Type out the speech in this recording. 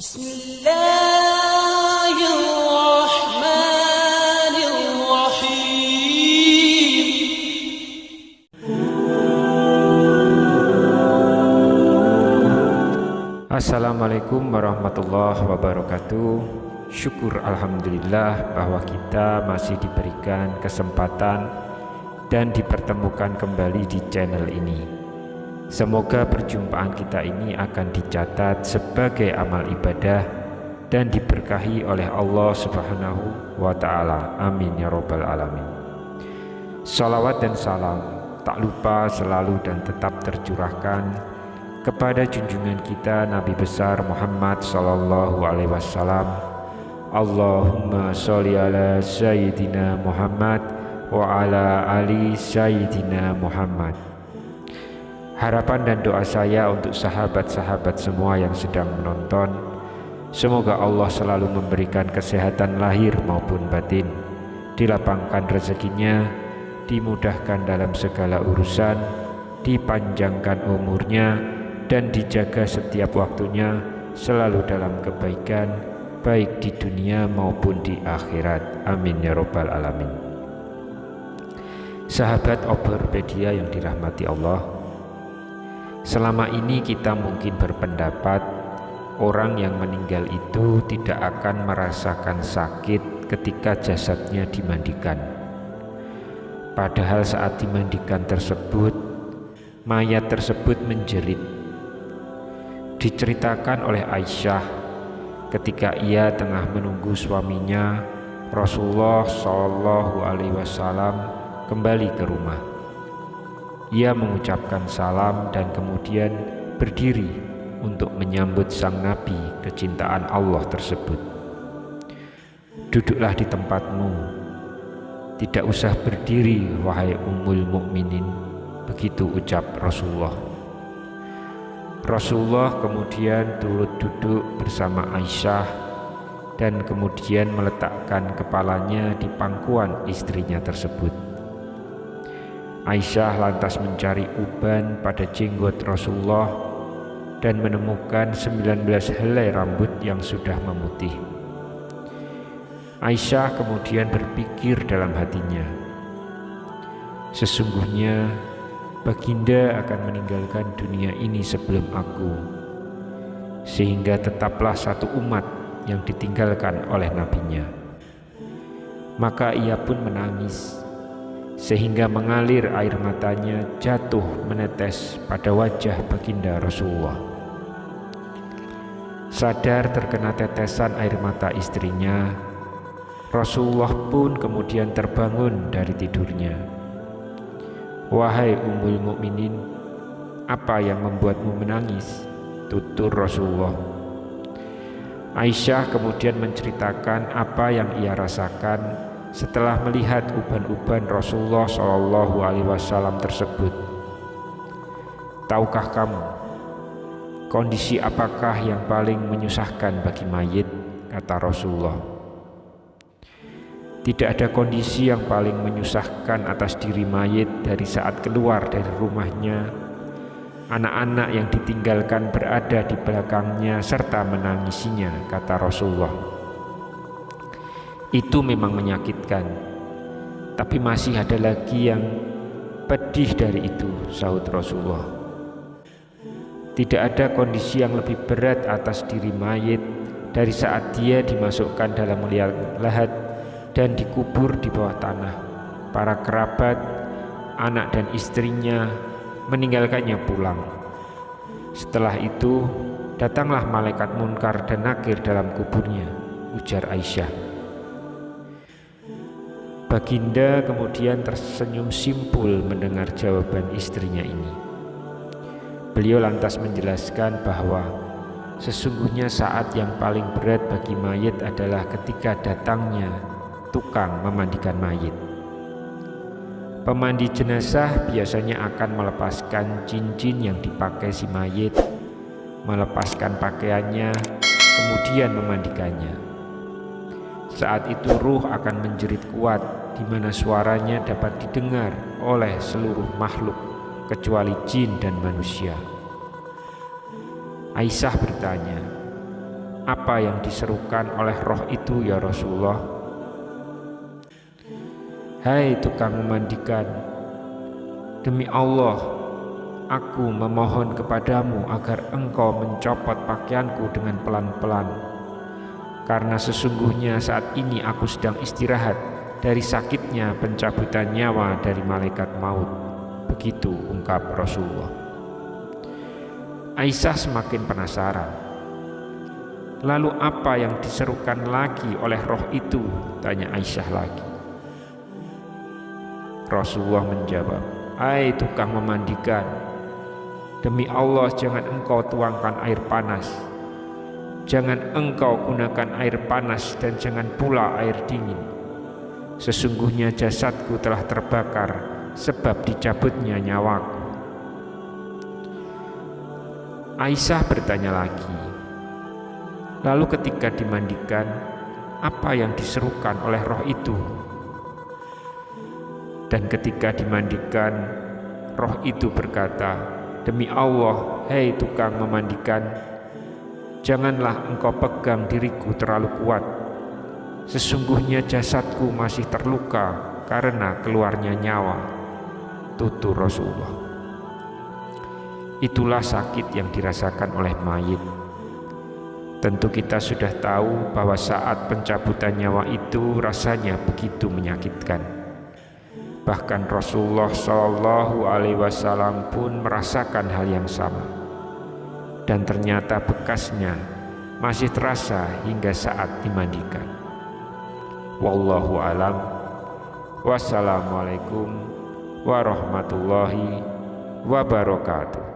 Assalamualaikum warahmatullahi wabarakatuh. Syukur alhamdulillah bahwa kita masih diberikan kesempatan dan dipertemukan kembali di channel ini. Semoga perjumpaan kita ini akan dicatat sebagai amal ibadah dan diberkahi oleh Allah Subhanahu wa Ta'ala. Amin ya Rabbal Alamin. Salawat dan salam tak lupa selalu dan tetap tercurahkan kepada junjungan kita Nabi besar Muhammad sallallahu alaihi wasallam. Allahumma sholli ala sayyidina Muhammad wa ala ali sayyidina Muhammad. Harapan dan doa saya untuk sahabat-sahabat semua yang sedang menonton, semoga Allah selalu memberikan kesehatan lahir maupun batin, dilapangkan rezekinya, dimudahkan dalam segala urusan, dipanjangkan umurnya, dan dijaga setiap waktunya selalu dalam kebaikan, baik di dunia maupun di akhirat. Amin ya Rabbal Alamin. Sahabat Obropedia yang dirahmati Allah, selama ini kita mungkin berpendapat orang yang meninggal itu tidak akan merasakan sakit ketika jasadnya dimandikan. Padahal saat dimandikan tersebut, mayat tersebut menjerit. Diceritakan oleh Aisyah ketika ia tengah menunggu suaminya Rasulullah Shallallahu Alaihi Wasallam kembali ke rumah. Ia mengucapkan salam dan kemudian berdiri untuk menyambut sang Nabi kecintaan Allah tersebut. Duduklah di tempatmu, tidak usah berdiri wahai Ummul Mukminin, begitu ucap Rasulullah. Rasulullah kemudian turut duduk bersama Aisyah dan kemudian meletakkan kepalanya di pangkuan istrinya tersebut. Aisyah lantas mencari uban pada jenggot Rasulullah dan menemukan 19 helai rambut yang sudah memutih. Aisyah kemudian berpikir dalam hatinya, sesungguhnya Baginda akan meninggalkan dunia ini sebelum aku, sehingga tetaplah satu umat yang ditinggalkan oleh nabinya. Maka ia pun menangis, sehingga mengalir air matanya jatuh menetes pada wajah Baginda Rasulullah. Sadar terkena tetesan air mata istrinya, Rasulullah pun kemudian terbangun dari tidurnya. Wahai Ummul Mukminin, apa yang membuatmu menangis? Tutur Rasulullah. Aisyah kemudian menceritakan apa yang ia rasakan setelah melihat uban-uban Rasulullah Shallallahu Alaihi Wasallam tersebut. Tahukah kamu kondisi apakah yang paling menyusahkan bagi mayit? Kata Rasulullah. Tidak ada kondisi yang paling menyusahkan atas diri mayit dari saat keluar dari rumahnya, anak-anak yang ditinggalkan berada di belakangnya serta menangisinya, kata Rasulullah. Itu memang menyakitkan, tapi masih ada lagi yang pedih dari itu, sahut Rasulullah. Tidak ada kondisi yang lebih berat atas diri mayit dari saat dia dimasukkan dalam liang lahat dan dikubur di bawah tanah. Para kerabat, anak dan istrinya meninggalkannya pulang. Setelah itu datanglah malaikat munkar dan nakir dalam kuburnya, ujar Aisyah. Baginda kemudian tersenyum simpul mendengar jawaban istrinya ini. Beliau lantas menjelaskan bahwa sesungguhnya saat yang paling berat bagi mayit adalah ketika datangnya tukang memandikan mayit. Pemandi jenazah biasanya akan melepaskan cincin yang dipakai si mayit, melepaskan pakaiannya, kemudian memandikannya. Saat itu ruh akan menjerit kuat, di mana suaranya dapat didengar oleh seluruh makhluk kecuali jin dan manusia. Aisyah bertanya, apa yang diserukan oleh roh itu ya Rasulullah? Hai tukang memandikan, demi Allah, aku memohon kepadamu agar engkau mencopot pakaianku dengan pelan-pelan, karena sesungguhnya saat ini aku sedang istirahat dari sakitnya pencabutan nyawa dari malaikat maut. Begitu ungkap Rasulullah. Aisyah semakin penasaran. Lalu apa yang diserukan lagi oleh roh itu? Tanya Aisyah lagi. Rasulullah menjawab, hai tukang memandikan, demi Allah jangan engkau tuangkan air panas, jangan engkau gunakan air panas, dan jangan pula air dingin. Sesungguhnya jasadku telah terbakar sebab dicabutnya nyawaku. Aisyah bertanya lagi, lalu ketika dimandikan, apa yang diserukan oleh roh itu? Dan ketika dimandikan, roh itu berkata, demi Allah, hei tukang memandikan, janganlah engkau pegang diriku terlalu kuat. Sesungguhnya jasadku masih terluka karena keluarnya nyawa. Tutur Rasulullah. Itulah sakit yang dirasakan oleh mayit. Tentu kita sudah tahu bahwa saat pencabutan nyawa itu rasanya begitu menyakitkan. Bahkan Rasulullah Shallallahu Alaihi Wasallam pun merasakan hal yang sama. Dan ternyata bekasnya masih terasa hingga saat dimandikan. Wallahu alam. Wassalamualaikum warahmatullahi wabarakatuh.